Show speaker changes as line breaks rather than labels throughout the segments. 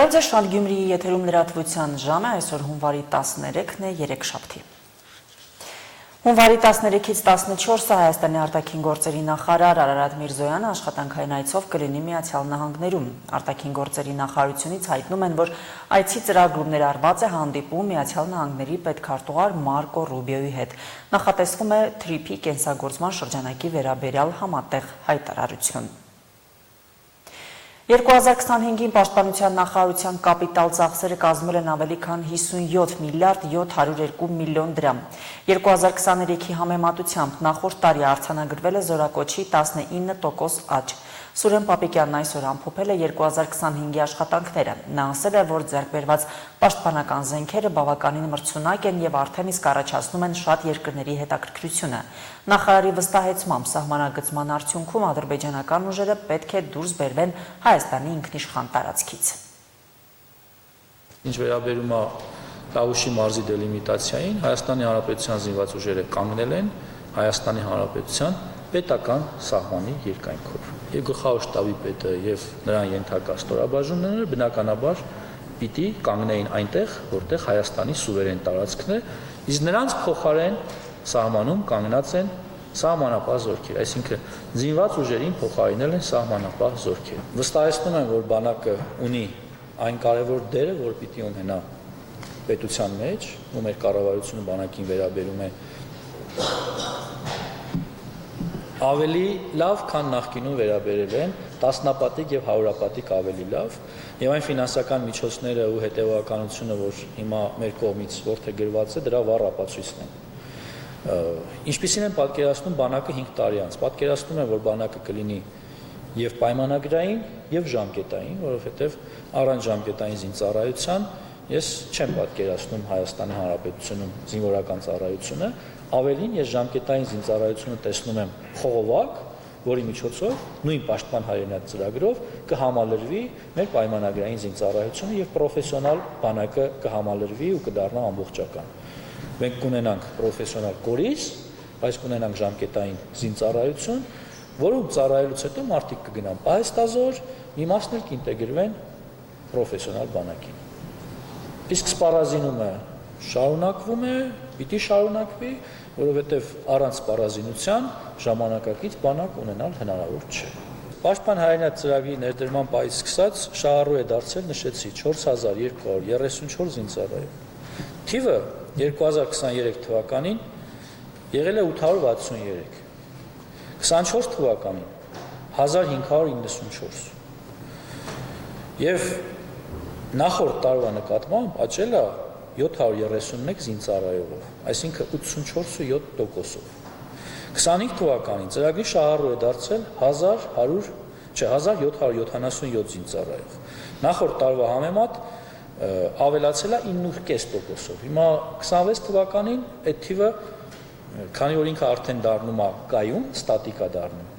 Բարև ձեզ, Շանթ Գյումրիի եթերում լրատվության ժամը, այսօր հունվարի 13-ն է, երեքշաբթի։ Հունվարի 13-ից 14-ը Հայաստանի արտաքին գործերի նախարար Արարատ Միրզոյանը աշխատանքային այցով կլինի Միացյալ Նահանգներում։ Արտաքին գործերի նախարարությունից հայտնում են, որ այցի ծրագրում ներառված է հանդիպում Միացյալ Նահանգների պետքարտուղար Մարկո Ռուբիոյի հետ։ Նախատեսվում է թրիփի կենսագործման շրջանակի վերաբերյալ համատեղ հայտարարություն։ 2025-ին Պաշտպանության նախարարության կապիտալ ծախսերը կազմել են ավելի քան 57 միլիարդ 702 միլիոն դրամ։ 2023-ի համեմատությամբ նախորդ տարի արձանագրվել է զորակոչի 19% աճ։ Սուրեն Պապիկյանն այսօր ամփոփել է 2025-ի աշխատանքները։ Նա ասել է, որ ձեռքբերված պաշտպանական զենքերը բավականին մրցունակ են եւ արդեն իսկ առաջացնում են շատ երկրների հետաքրքրությունը։ Նախարարի վստահեցմամբ սահմանագծման արդյունքում ադրբեջանական ուժերը պետք է դուրս բերվեն Հայաստանի ինքնիշխան տարածքից։
Ինչ վերաբերում է Տավուշի մարզի դելիմիտացիային, Հայաստանի Հանրապետության զինված ուժերը կանգնել են Հայաստանի Հանրապետության պետական սահմանի երկայնքով։ Եվ գլխավոր շտաբի պետը եւ նրան ենթակա ստորաբաժանումները բնականաբար պիտի կանգնեին այնտեղ, որտեղ Հայաստանի սուվերեն տարածքն է, իսկ նրանց փոխարեն սահմանում կանգնած են սահմանապահ զորքեր, այսինքն զինված ուժերին փոխարինել են սահմանապահ զորքեր։ Վստահեցնում եմ, որ բանակը ունի այն կարևոր դերը, որ պիտի ունենա պետության մեջ, ու մեր կառավարությունը բանակին վերաբերում է ավելի լավ, քան նախկինում վերաբերել են, տասնապատիկ եւ հարյուրապատիկ ավելի լավ, եւ այն ֆինանսական միջոցները ու հետեւականությունը, որ հիմա մեր կողմից որդեգրված է, դրա վառ ապացույցն են։ Ինչպիսին են պատկերացնում բանակը 5 տարի անց։ Պատկերացնում են, որ բանակը կլինի եւ պայմանագրային եւ ժամկետային, որովհետեւ առանց ժամկետային զինծառայության ես չեմ պատկերացնում Հայաստանի Հանրապետությունում զինվորական ծառայությունը, ավելին ես ժամկետային զինծառայությունը տեսնում եմ խողովակ, որի միջոցով նույն պաշտպան հայրենիք ծրագրով կհամալրվի մեր պայմանագրային զինծառայությունը եւ պրոֆեսիոնալ բանակը կհամալրվի ու կդառնա ամբողջական։ Մենք կունենանք պրոֆեսիոնալ կորիզ, բայց կունենանք ժամկետային զինծառայություն, որում ծառայելուց հետո մարդիկ կգնան պահեստազոր, մի մասն էլ կինտեգրվեն պրոֆեսիոնալ բանակին։ Իսկ սպառազինումը շարունակվում է, պիտի շարունակվի, որովհետև առանց սպառազինության ժամանակակից բանակ ունենալ հնարավոր չէ։ Պաշտպան հայրենիք ծրագրի ներդրման պահից սկսած շահառու է դարձել, նշեցի, 4234 զինծառայող։ Թիվը 2023 թվականին եղել է 863, 24 թվականին 1594 եւ նախորդ տարվա նկատմամբ աճել է 731 զինծառայողով, այսինքն 84.7%-ով։ 25 թվականին ծրագրի շահառու է դարձել 1777 զինծառայող։ Նախորդ տարվա համեմատ ավելացել է 9.5%-ով։ Հիմա 26 թվականին այդ թիվը, քանի որ ինքը արդեն դառնում է կայուն, ստատիկա դառնում,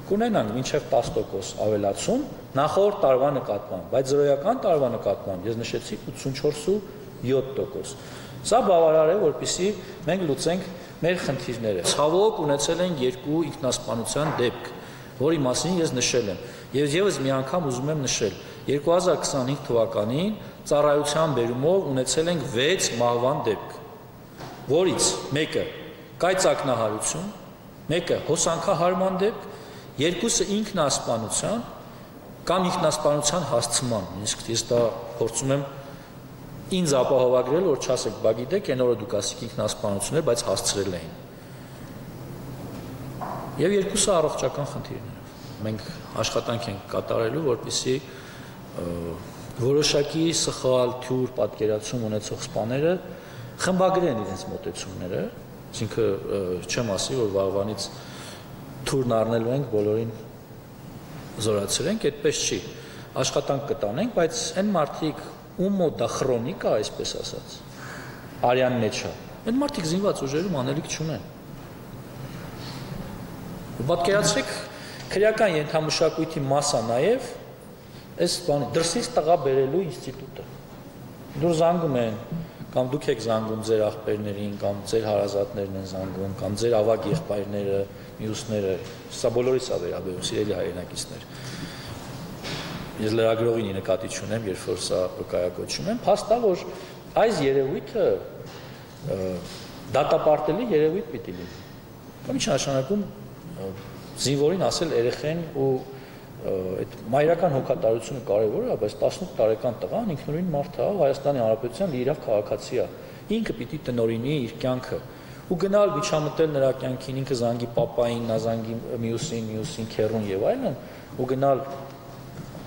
կունենանք մինչև 10% ավելացում նախորդ տարվա նկատմամբ, բայց զրոյական տարվա նկատմամբ ես նշեցի 84.7%։ Սա բավարար է, որպեսզի մենք լուծենք մեր խնդիրները։ Ցավոք ունեցել ենք երկու ինքնասպանության դեպք, որի մասին ես նշել եմ, եւ եւս մի անգամ ուզում եմ նշել։ 2025 թվականին ծառայության բերումով ունեցել ենք 6 մահվան դեպք, որից մեկը կայծակնահարություն, մեկը հոսանքահարման դեպք, երկուսը ինքնասպանության կամ ինքնասպանության հասցման, իսկ ես դա փորձում եմ ինձ ապահովագրել, որ չասեք, բա գիտեք, այն օրը դուք ասիք ինքնասպանություն էր, բայց հասցրել էին։ Եվ երկուսը առողջական խնդիրներով։ Մենք աշխատանք ենք կատարելու, որպեսզի որոշակի սխալ, թյուր պատկերացում ունեցող սպաները խմբագրեն իրենց մոտեցումները, այսինքն չեմ ասի, որ վաղվանից թուրն առնելու ենք, բոլորին զորացրենք, այդպես չի։ Աշխատանք կտանենք, բայց այն մարդիկ, ում մոտ դա քրոնիկ է, այսպես ասած, արյան մեջ է, այդ մարդիկ զինված ուժերում անելիք չունեն։ Պատկերացրեք, քրեական ենթամշակույթի մասա նաև այս բանի դրսից տղա բերելու ինստիտուտը։ Դուր զանգում են, կամ դուք եք զանգում ձեր աղբերներին, կամ ձեր հարազատներն են զանգում, կամ ձեր ավագ եղբայրները, մյուսները, սա բոլորիս է վերաբերում, սիրելի հայրենակիցներ։ ես լրագրողին նկատի չունեմ, երբ որ սա կայակոչում եմ, փաստ է, որ այս երևույթը դատապարտելի երևույթ պիտի լինի։ Կամ ինչ նշանակում զինվորին ասել երեխեն ու այդ մայրական հոգատարությունը կարևոր է, բայց 18 տարեկան տղան ինքնուրույն մարդ է, Հայաստանի Հանրապետության լիիրավ քաղաքացի է։ Ինքը պիտի տնօրինի իր կյանքը ու գնալ միջամտել նրա կյանքին, ինքը զանգի պապային, նա զանգի մյուսին, քեռուն եւ այլն, ու գնալ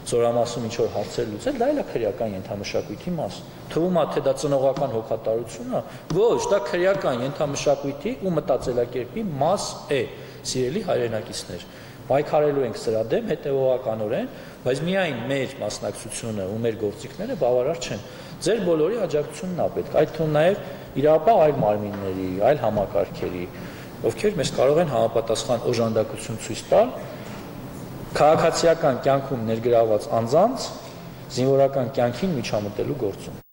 զորամասում ինչ-որ հարցեր լուծել, դա էլ է քրեական ենթամշակույթի մաս։ Թվում է, թե դա ծնողական հոգատարություն է, ոչ, դա քրեական ենթամշակույթի ու մտածելակերպի մաս է, սիրելի հայրենակիցներ։ Պայքարելու ենք սրա դեմ հետևողականորեն, բայց միայն մեր մասնակցությունը ու մեր գործիքները բավարար չեն։ Ձեր բոլորի աջակցությունն է պետք, այդ թվում նաև իրապահ այլ մարմինների, այլ համակարգերի, ովքեր մեզ կարող են համապատասխան օժանդակություն ցույց տալ քաղաքացիական կյանքում ներգրավված անձանց զինվորական կյանքին միջամտելու գործում։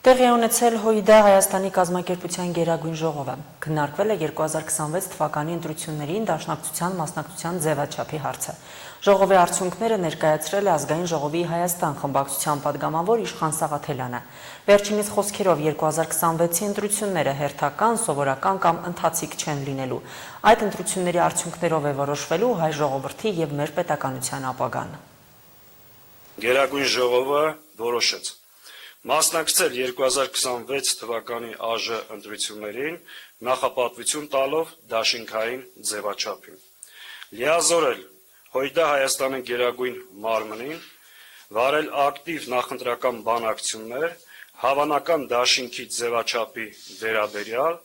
Տեղի ունեցել ՀՅԴ Հայաստանի կազմակերպության գերագույն ժողովը։ Քննարկվել է 2026 թվականի ընտրություններին դաշնակցության մասնակցության ձևաչափի հարցը։ Ժողովի արդյունքները ներկայացրել է Ազգային ժողովի Հայաստան խմբակցության падգամավոր Իշխան Սաղաթելյանը։ Վերջինիս խոսքերով 2026-ի ընտրությունները հերթական, սովորական կամ ընթացիկ չեն լինելու։ Այդ ընտրությունների արդյունքներով է որոշվելու հայ ժողովրդի եւ մեր պետականության ապագան։
Գերագույն ժողովը որոշեց մասնակցել 2026 թվականի ԱԺ ընտրություններին նախապատվություն տալով դաշինքային ձևաչափին, լիազորել ՀՅԴ Հայաստանի գերագույն մարմնին, վարել ակտիվ նախընտրական բանակցություններ հավանական դաշինքի ձևաչափի վերաբերյալ,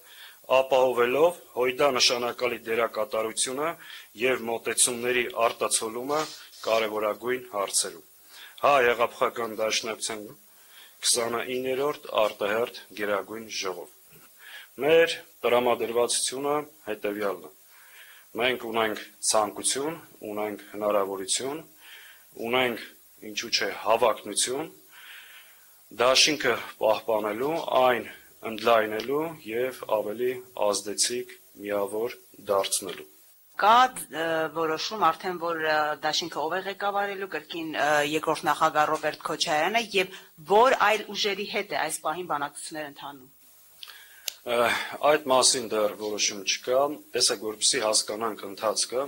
ապահովելով ՀՅԴ նշանակալի դերակատարությունը եւ մոտեցումների արտացոլումը կարևորագույն հարցերում։ Հեղափոխական դաշնակցության 29-րդ արտահերթ գերագույն ժողով։ Մեր տրամադրվածությունը հետևյալն է։ Մենք ունենք ցանկություն, ունենք հնարավորություն, ունենք ինչու՞ չէ հավակնություն, դաշինքը պահպանելու, այն ընդլայնելու եւ ավելի ազդեցիկ միավոր դարձնելու։
Կա որոշում արդեն, որ դաշինքը ով է ղեկավարելու, կրկին երկրորդ նախագահ Ռոբերտ Քոչարյանը եւ որ այլ ուժերի հետ է այս պահին բանակցություններ ընթանում։
Այդ մասին դեռ որոշում չկա, տեսեք, որպեսզի հասկանանք ընթացքը,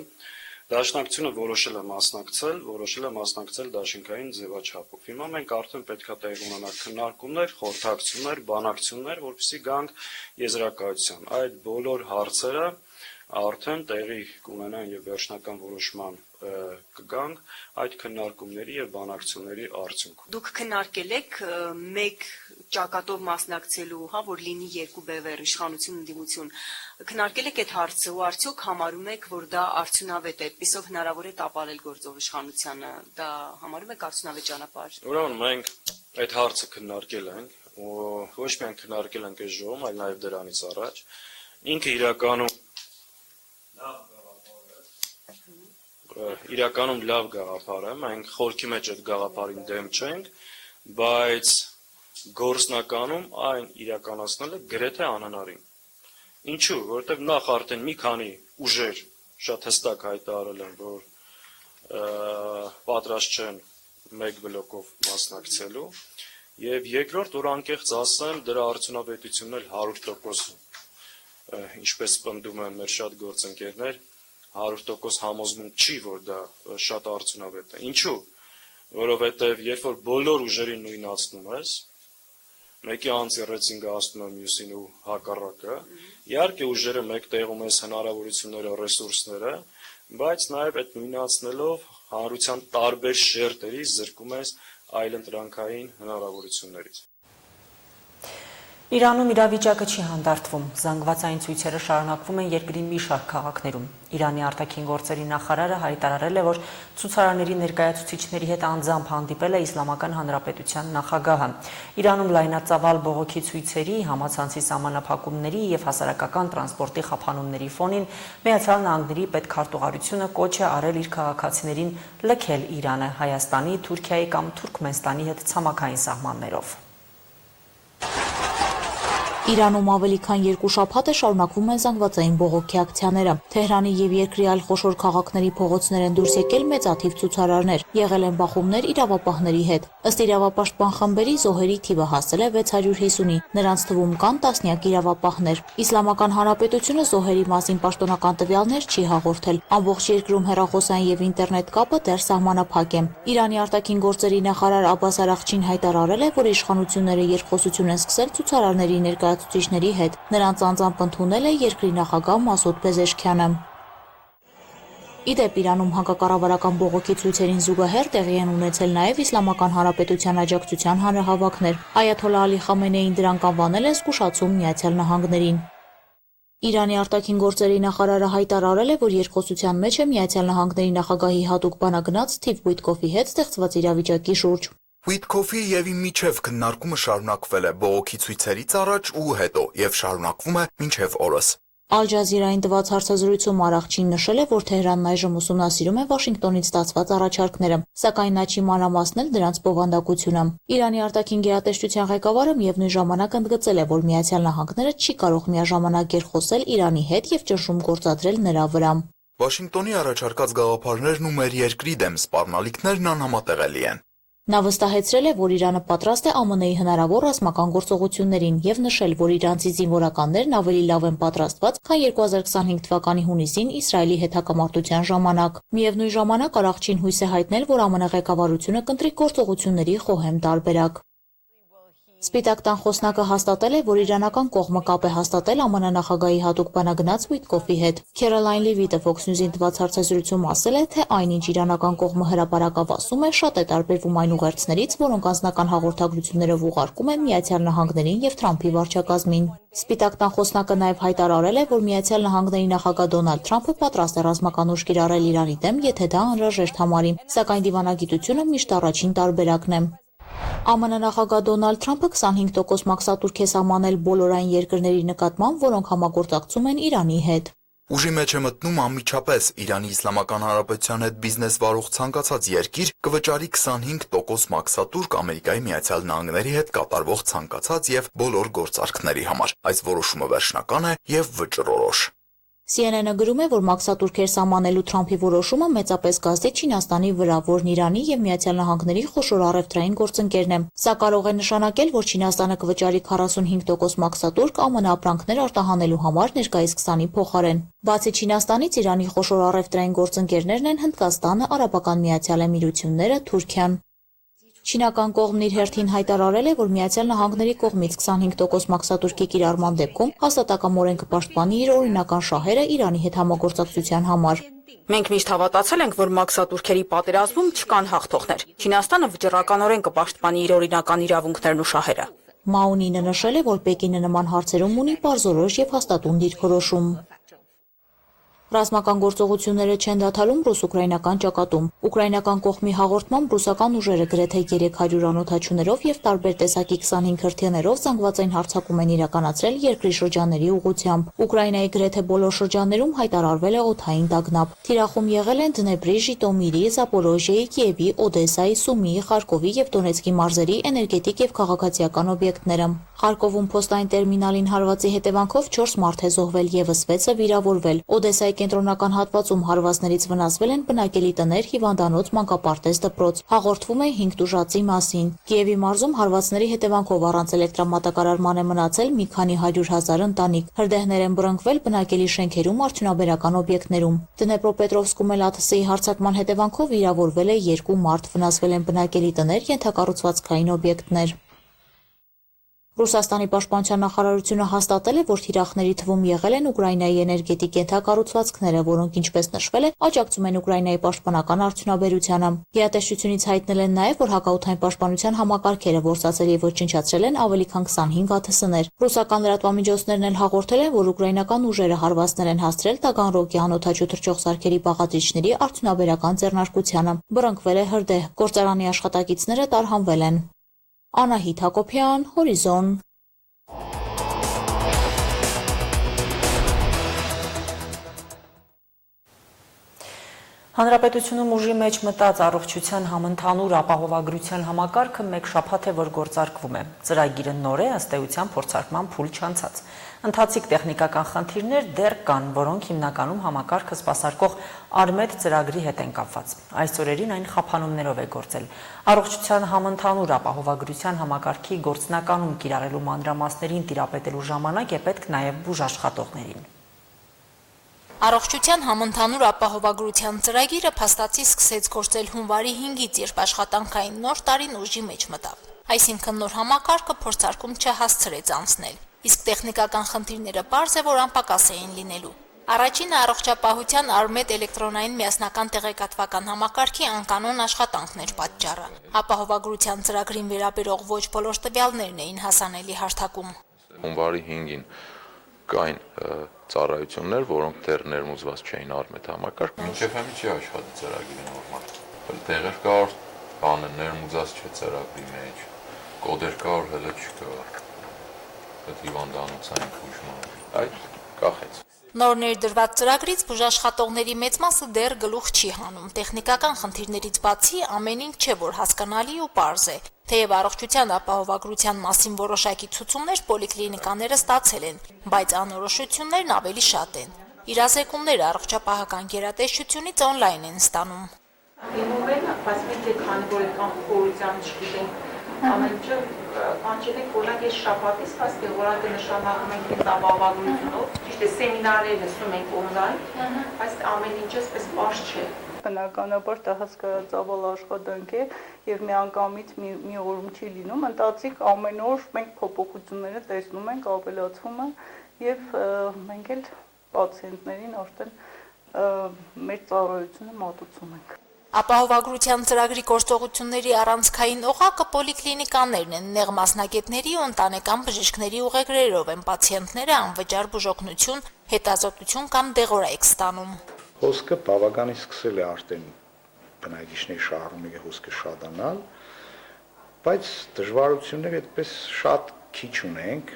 դաշնակցությունը որոշել է մասնակցել դաշինքային ձևաչափով։ Հիմա մենք արդեն պետք է տեղի ունենան քննարկումներ, խորհրդակցություններ, բանակցություններ, որպեսզի գանք եզրակացության։ Այդ բոլոր հարցերը արդեն տեղի կունենան եւ վերջնական որոշման կգանք այդ քննարկումների եւ բանակցությունների արդյունքում։
Դուք քննարկել եք մեկ ճակատով մասնակցելու, որ լինի երկու բևեռ, իշխանություն, ընդդիմություն։ Քննարկել եք այդ հարցը ու արդյոք համարում եք, որ դա արդյունավետ է, այդպիսով հնարավոր է տապալել գործով իշխանությանը, դա համարում եք արդյունավետ ճանապարհ։
Ուրեմն մենք այդ հարցը քննարկել ենք, ոչ միայն քննարկել ենք այս ժողովում, այլ նաեւ դրանից առաջ։ Ինքը իրականում լավ գաղափար է, մենք խորքի մեջ այդ գաղափարին դեմ չենք, բայց գործնականում այն իրականացնելը գրեթե անհնարին։ Ինչու՞, որովհետև նախ արդեն մի քանի ուժեր շատ հստակ հայտարարել են, որ պատրաստ չեն մեկ բլոկով մասնակցելու, եւ երկրորդ, որ անկեղծ ասեմ, դրա արդյունավետությունն էլ 100%, ինչպես պնդում են մեր շատ գործընկերներ, 100% համոզմունք չի, որ դա շատ արդյունավետ է։ Ինչու՞, որովհետև երբ որ բոլոր ուժերին նույնացնում ես, մեկի անձեռեցինը ասում է մյուսին ու հակառակը, իհարկե ուժերը մեկ տեղում ես հնարավորությունները, ռեսուրսները, բայց նաև այդ նույնացնելով հանրության տարբեր շերտերի զրկում ես այլընտրանքային հնարավորություններից։
Իրանում իրավիճակը չի հանդարտվում, զանգվածային ցույցերը շարունակվում են երկրի մի շարք քաղաքներում։ Իրանի արտաքին գործերի նախարարը հայտարարել է, որ ցուցարարների ներկայացուցիչների հետ անձամբ հանդիպել է Իսլամական Հանրապետության նախագահը։ Իրանում լայնածավալ բողոքի ցույցերի, համացանցի սահմանափակումների եւ հասարակական տրանսպորտի խափանումների ֆոնին Միացյալ Նահանգների պետքարտուղարությունը կոչ է արել իր քաղաքացիներին լքել Իրանը Հայաստանի, Թուրքիայի կամ Թուրքմենստանի հետ ցամաքային սահմաններով։
Իրանում ավելի քան 2 շաբաթ է շարունակվում են զանգվածային բողոքի ակցիաները։ Թեհրանի եւ երկրի այլ խոշոր քաղաքների փողոցներ են դուրս եկել մեծաթիվ ցուցարարներ, եղել են բախումներ իրավապահների հետ։ Ըստ իրավապաշտպան խմբերի զոհերի թիվը հասել է 650-ի, նրանց թվում կան տասնյակ իրավապահներ։ Իսլամական Հանրապետությունը զոհերի մասին պաշտոնական տվյալներ չի հաղորդել։ Ամբողջ երկրում հեռախոսային եւ ինտերնետ կապը դեռ սահմանափակ է։ Իրանի արտաքին գործերի նախարար Աբբաս Արաղչին հայտարարել է, որ իշխանությունները երկխոսություն են սկսել ցուցարարների ներկայացուցիչների հետ։ Նրանց անձամբ ընդունել է երկրի նախագահ Մասուդ Փեզեշքյանը։ Իդեպ Իրանում հակակառավարական բողոքի ցույցերին զուգահեռ տեղի են ունեցել նաև Իսլամական Հանրապետության աջակցության հանրահավաքներ։ Այաթոլլահ Ալի Խամենեին դրանք անվանել է զգուշացում Միացյալ Նահանգներին։ Իրանի արտաքին գործերի նախարարը հայտարարել է, որ երկխոսության մեջ է Միացյալ Նահանգների նախագահի հատուկ բանագնաց Սթիվ Ուիթկոֆի հետ ստեղծված իրավիճակի շուրջ։
Ուիթկոֆի եւ իմ միջև քննարկումը շարունակվել է բողոքի ցույցերից առաջ ու հետո եւ շարունակվում է մինչեւ օրս։
Ալ Ջազիրային տված հարցազրույցում Արաղչին նշել է, որ Թեհրանն այժմ ուսումնասիրում է Վաշինգտոնից ստացված առաջարկները, սակայն նա չի մանրամասնել դրանց բովանդակությունը։ Իրանի արտաքին գերատեսչության ղեկավարը միևնույն ժամանակ ընդգծել է, որ Միացյալ Նահանգները չի կարող միաժամանակ երկխոսել Իրանի հետ եւ ճնշում գործադրել նրա վրա։
Վաշինգտոնի առաջարկած գաղափարներն ու մեր երկրի դեմ սպառնալիքներն անհամատեղելի են։
Նա վստահեցրել է, որ Իրանը պատրաստ է ԱՄՆ-ի հնարավոր ռազմական գործողություններին եւ նշել, որ իրանցի զինվորականներն ավելի լավ են պատրաստված, քան 2025 թվականի հունիսին Իսրայելի հետ հակամարտության ժամանակ։ Միևնույն ժամանակ Արաղչին հույս է հայտնել, որ ԱՄՆ ղեկավարությունը կընտրի գործողությունների խոհեմ տարբերակ։ Սպիտակ տան խոսնակը հաստատել է, որ իրանական կողմը կապ է հաստատել ԱՄՆ նախագահի հատուկ բանագնաց Ուիթկոֆի հետ։ Քերոլայն Լիվիտը Fox News-ին տված հարցազրույցում ասել է, թե այնինչ իրանական կողմը հրապարակավ ասում է, շատ է տարբերվում այն ուղերձներից, որոնք անձնական հաղորդագրություններով ուղարկում են Միացյալ Նահանգներին եւ Թրամփի վարչակազմին։ Սպիտակ տան խոսնակը նաև հայտարարել է, որ Միացյալ Նահանգների նախագահ Դոնալդ Թրամփը պատրաստ է ռազմական ուժ կիրառել Իրանի դեմ, եթե դա անհրաժեշտ համարի, սակայն դիվանագիտությունը միշտ առաջին տարբերակն է։ ԱՄՆ նախագահ Դոնալդ Թրամփը 25% մաքսատուրք է սահմանել բոլոր այն երկրների նկատմամբ, որոնք համագործակցում են Իրանի հետ։
Ուժի մեջ է մտնում անմիջապես Իրանի Իսլամական Հանրապետության հետ բիզնես վարող ցանկացած երկիր կվճարի 25% մաքսատուրք Ամերիկայի Միացյալ Նահանգների հետ կատարվող ցանկացած եւ բոլոր գործարքների համար։ Այս որոշումը վերջնական է եւ վճռորոշ։
CNN-ը գրում է, որ մաքսատուրքեր սահմանելու Թրամփի որոշումը մեծապես կազդի Չինաստանի վրա, որն Իրանի եւ Միացյալ Նահանգների խոշոր առևտրային գործընկերն է։ Սա կարող է նշանակել, որ Չինաստանը կվճարի 45% մաքսատուրք ԱՄՆ ապրանքներ արտահանելու համար ներկայիս 20-ի փոխարեն։ Բացի Չինաստանից Իրանի խոշոր առևտրային գործընկերներն են Հնդկաստանը, Արաբական Միացյալ Էմիրությունները, Թուրքիան։ Չինական կողմն իր հերթին հայտարարել է, որ Միացյալ Նահանգների կողմից 25% մաքսատուրքի կիրառման դեպքում հաստատակամորեն կպաշտպանի իր օրինական շահերը Իրանի հետ համագործակցության համար։
Մենք միշտ հավատացել ենք, որ մաքսատուրքերի պատերազմում չկան հաղթողներ։ Չինաստանը վճռականորեն կպաշտպանի իր օրինական իրավունքներն ու շահերը։
Մաունինը նշել է, որ Պեկինը նման հարցերում ունի պարզորոշ եւ հաստատուն դիրքորոշում։ Ռազմական գործողությունները չեն դադարում ռուս-ուկրաինական ճակատում։ Ուկրաինական կողմի հաղորդմամբ ռուսական ուժերը գրեթե 300 անօդաչուներով եւ տարբեր տեսակի 25 հրթիռներով զանգվածային հարձակում են իրականացրել երկրի շրջանների ուղղությամբ։ Ուկրաինայի գրեթե բոլոր շրջաններում հայտարարվել է օդային տագնապ։ Թիրախում եղել են Դնեպրի, Ժիտոմիրի, Զապորոժիայի, Կիևի, Օդեսայի, Սումիի, Խարկովի եւ Դոնեցկի մարզերի էներգետիկ եւ քաղաքացիական օբյեկտները։ Խարկովում փոստային տերմինալին հարվածի հետևանքով 4 մարդ է զոհվել, եւս 6-ը վիրավորվել։ Օդեսայի կենտրոնական հատվածում հարվածներից վնասվել են բնակելի տներ, հիվանդանոց, մանկապարտեզ, դպրոց։ Հաղորդվում է 5 տուժածի մասին։ Կիևի մարզում հարվածների հետևանքով առանց էլեկտրամատակարարման է մնացել մի քանի 100,000 ընտանիք։ Հրդեհներ են բռնկվել բնակելի շենքերում, արդյունաբերական օբյեկտներում։ Դնեպրոպետրովսկում էլ ԱԹՍ-ի հարձակման հետևանքով վիրավորվել է 2 մարդ, վնասվել են բնակելի տներ, ենթակառուցվածքային օբյեկտներ։ Ռուսաստանի պաշտպանության նախարարությունը հաստատել է, որ թիրախների թվում եղել են Ուկրաինայի էներգետիկ ենթակառուցվածքները, որոնք ինչպես նշվել է, աջակցում են Ուկրաինայի պաշտպանական արդյունաբերությանը։ Գերատեսչությունից հայտնել են նաև, որ հակաօդային պաշտպանության համակարգերը որսացել եւ ոչնչացրել են ավելի քան 25 ԱԹՍ-ներ։ Ռուսական լրատվամիջոցներն էլ հաղորդել են, որ ուկրաինական ուժերը հարվածներ են հասցրել Տագանրոգի անօդաչու թռչող սարքերի բաղադրիչների արդյունաբերական ձեռնարկությանը։ Բռնկվել է հրդեհ, գործարանի աշխատակիցները տարհանվել են։ Անահիտ Հակոբյան, Հորիզոն։
Հանրապետությունում ուժի մեջ մտած առողջության համընդհանուր ապահովագրության համակարգը մեկ շաբաթ է, որ գործարկվում է։ Ծրագիրը նոր է, ըստ էության փորձարկման փուլ չանցած։ Ընթացիկ տեխնիկական խնդիրներ դեռ կան, որոնք հիմնականում համակարգը սպասարկող Արմեդ ծրագրի հետ են կապված։ Այս օրերին այն խափանումներով է գործել։ Առողջության համընդհանուր ապահովագրության համակարգի գործնականում կիրառելու մանրամասներին տիրապետելու ժամանակ է պետք նաև բուժաշխատողներին։
Առողջության համընդհանուր ապահովագրության ծրագիրը փաստացի սկսեց գործել հունվարի 5-ից, երբ աշխատանքային նոր տարին ուժի մեջ մտավ։ Այսինքն նոր համակարգը փորձարկում չհասցրեց անցնել, իսկ տեխնիկական խնդիրները պարզ է, որ անպակաս էին լինելու։ Առաջինը առողջապահության Արմեդ էլեկտրոնային միասնական տեղեկատվական համակարգի անկանոն աշխատանքն էր պատճառը։ Ապահովագրության ծրագրին վերաբերող ոչ բոլոր տվյալներն էին հասանելի հարթակում։
Հունվարի 5-ին կային ծառայություններ, որոնք դեռ ներմուծված չէին Արմեդ համակարգ, մինչև հիմա չի աշխատի ծրագիրը նորմալ։ Տեղեր կար, բանը ներմուծած չէ ծրագրի մեջ, կոդեր կար, հələ չկա։ Այդ հիվանդանոցային բուժման։ Այդ կախեց։
Նոր ներդրված ծրագրից բուժաշխատողների մեծ մասը դեռ գլուխ չի հանում։ Տեխնիկական խնդիրներից բացի ամեն ինչ չէ, որ հասկանալի ու պարզ է։ Թեև առողջության ապահովագրության մասին որոշակի ցուցումներ պոլիկլինիկաները ստացել են, բայց անորոշություններն ավելի շատ են։ Իրազեկումները առողջապահական գերատեսչությունից օնլայն են ստանում։
Բայց մենք քանի որ այդքան խորության չգիտենք, ամեն ինչը կանչել եք օրինակ այս շաբաթից հասկե որակը նշանակում ենք ինձ ապահովագրությունով, ճիշտ է սեմինարներ լսում ենք օնլայն, բայց ամեն ինչը այսպես պարզ չէ։
Բնականաբար դա հսկայածավալ աշխատանք է եւ միանգամից մի օրում չի լինում, ընթացիկ ամեն օր մենք փոփոխությունները տեսնում ենք, ավելացում են եւ մենք էլ պացիենտներին արդեն մեր ծառայությունը մատուցում ենք։
Ապահովագրության ծրագրի գործողությունների առանցքային օղակը պոլիկլինիկաներն են, նեղ մասնագետների ու ընտանեկան բժիշկների ուղեգրերով են պացիենտները անվճար բուժօգնություն, հետազոտություն կամ դեղորայք ստանում։
Հոսքը բավականին սկսել է արդեն բնակիչների շահառուների հոսքը շատանալ, բայց դժվարություններ այդպես շատ քիչ ունենք,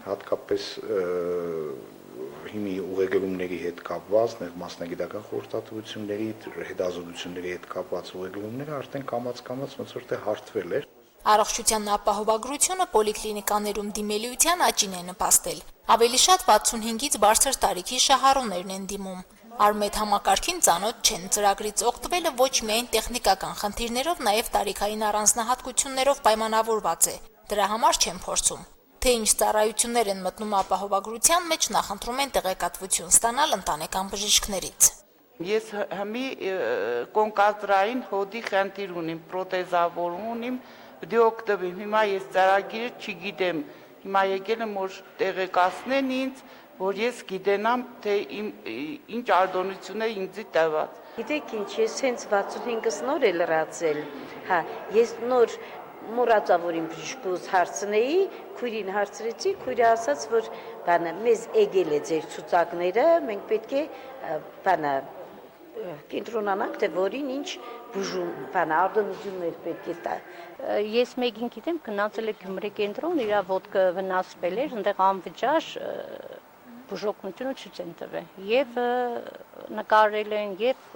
հատկապես հիմի ուղեգրումների հետ կապված, մասնագիտական խորհրդատվությունների, հետազոտությունների հետ կապված ուղեգրումները արդեն կամաց-կամաց ոնց որ թե հարթվել էր։
Առողջության ապահովագրությունը պոլիկլինիկաներում դիմելիության աճին է նպաստել։ Ավելի շատ 65-ից բարձր տարիքի շահառուներն են դիմում։ Արմեդ համակարգին ծանոթ չեն, ծրագրից օգտվելը ոչ միայն տեխնիկական խնդիրներով, նաև տարիքային առանձնահատկություններով պայմանավորված է։ Դրա համար չեն փորձում։ Թե ինչ ծառայություններ են մտնում ապահովագրության մեջ, նախընտրում են տեղեկատվություն ստանալ ընտանեկան բժիշկներից։
Ես հիմի կոնկատրային հոդի խնդիր ունիմ, պրոթեզավորում ունիմ, դե օգտվեմ։ Հիմա ես ծրագիրը չգիտեմ։ Հիմա եկել եմ որ տեղեկացնեն ինձ, որ ես գիտենամ, թե ինչ արտոնություններ ինձ տված։
Գիտեք ինչ, ես հենց 65-ից նոր էլ լրացել, հա, ես նոր մոռացա որ իմ բժիշկուց հարցնեի, քույրին հարցրեցի, քույրը ասաց, որ բանը մեզ եկել է ձեր ցուցակները, մենք պետք է բանը կենտրոնանանք, թե որին ինչ բուժում, բանը արտոնություններ պետք է տա։
Ես մեկին գիտեմ, գնացել է Գյումրի կենտրոն, իր ոտքը վնասվել էր, այնտեղ անվճար բուժօգնությունը ցույց են տվել եւ նկարել են եւ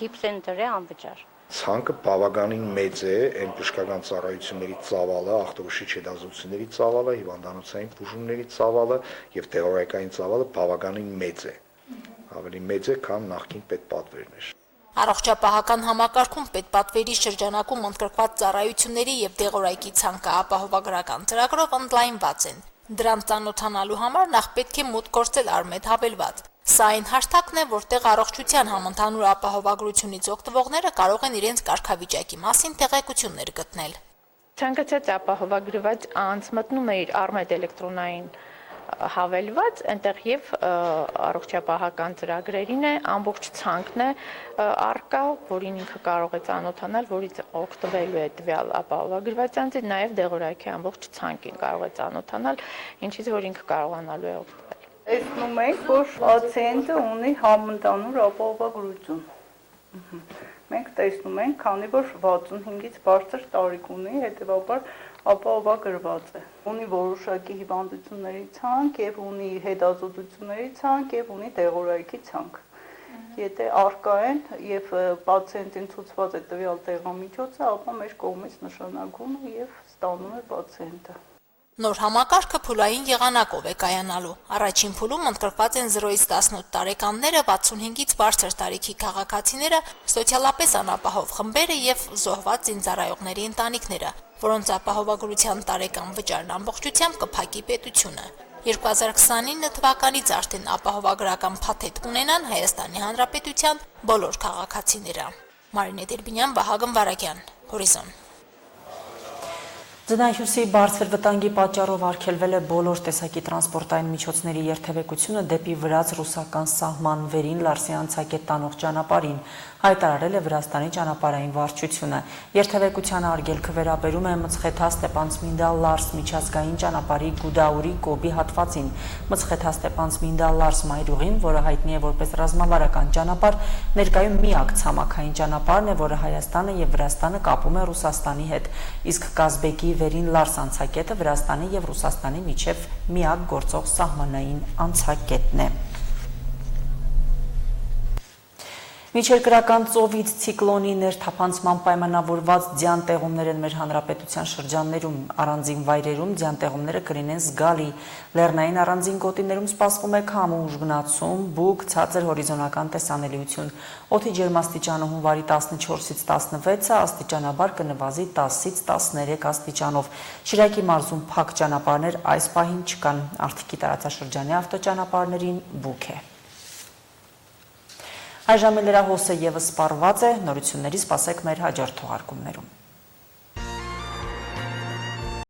գիպս են դրել անվճար։
Ցանկը բավականին մեծ է, այն բժշկական ծառայությունների ծավալը, ախտորոշիչ հետազոտությունների ծավալը, հիվանդանոցային բուժումների ծավալը եւ տեորիկային ծավալը բավականին մեծ է։ Ավելի մեծ է, քան նախկին պետպատվերն էր։
Առողջապահական համակարգում պետպատվերի շրջանակում ընդգրկված ծառայությունների եւ դեղորայքի ցանկը ապահովագրական ծրագրով ընդլայնված են։ Դրանց ծանոթանալու համար նախ պետք է մուտք գործել Արմեդ հավելված։ Սա այն հարթակն է, որտեղ առողջության համընդհանուր ապահովագրությունից օգտվողները կարող են իրենց կարգավիճակի մասին տեղեկություններ գտնել։
Ցանկացած ապահովագրված անձ մտնում է իր Արմեդ էլեկտրոնային հավելված, այնտեղ եւ առողջապահական ծրագրերին է, ամբողջ ցանկն է արկա, որին ինքը կարող է ծանոթանալ, որից օգտվելու է տվյալ ապահովագրված անձը, նաեւ դեղորայքի ամբողջ ցանկին կարող է ծանոթանալ, ինչից որ ինքը կարողանալու է օգտվել։
Տեսնում ենք, որ պացիենտը ունի համընդհանուր ապահովագրություն։ Մենք տեսնում ենք, քանի որ 65-ից բարձր տարիք ունի, հետեւաբար ապահովագրված է։ Ունի որոշակի հիվանդությունների ցանկ եւ ունի հետազոտությունների ցանկ եւ ունի դեղորայքի ցանկ։ եթե արկա են եւ պացիենտին ցուցված է տվյալ տեղամիջոցը, ապա մեր կողմից նշանակում է եւ ստանում է պացիենտը։
Նոր համակարգը փուլային եղանակով է կայանալու։ Առաջին փուլում ընդգրկված են 0-ից 18 տարեկանները, 65-ից բարձր տարիքի քաղաքացիները, սոցիալապես անապահով խմբերը եւ զոհված զինծառայողների ընտանիքները, որոնց ապահովագրության տարեկան վճարն ամբողջությամբ կփակի պետությունը։ 2029 թվականից արդեն ապահովագրական փաթեթ կունենան Հայաստանի Հանրապետության բոլոր քաղաքացիները։ Մարինե Դերբինյան, Վահագն Վարագյան, Հորիզոն։
Ձնայհյուսի բարձր վտանգի պատճառով արգելվել է բոլոր տեսակի տրանսպորտային միջոցների երթևեկությունը դեպի վրաց-ռուսական սահման վերին Լարսի անցակետ տանող ճանապարհին, հայտարարել է Վրաստանի ճանապարհային վարչությունը։ Երթևեկությանը արգելքը վերաբերում է Մցխեթա-Ստեփանցմինդա-Լարս միջազգային ճանապարհի Գուդաուրի կոբի հատվածին։ Մցխեթա-Ստեփանցմինդա-Լարս մայրուղին, որը հայտնի է որպես ռազմավարական ճանապարհ, ներկայում միակ ցամաքային ճանապարհն է, որը Հայաստանը եւ Վրաստանը կապում է Ռուսաստանի հետ, իսկ Կազբեկի վերին Լարս անցակետը Վրաստանի եւ Ռուսաստանի միջև միակ գործող սահմանային անցակետն է։ Միջերկրական ծովից ցիկլոնի ներթափանցման պայմանավորված ձյան տեղումներ են մեր հանրապետության շրջաններում, առանձին վայրերում ձյան տեղումները կլինեն զգալի։ Լեռնային առանձին գոտիներում սպասվում է քամու ուժգնացում, բուք, ցածր հորիզոնական տեսանելիություն։ Օդի ջերմաստիճանը հունվարի 14-ից 16-ը, աստիճանաբար կնվազի 10-ից 13 աստիճանով։ Շիրակի մարզում փակ ճանապարհներ այս պահին չկան, Արթիկի տարածաշրջանի ավտոճանապարհներին բուք է։ Այժմ լրահոսը եւս սպառված է, նորությունների սպասեք մեր հաջորդ թողարկումներում։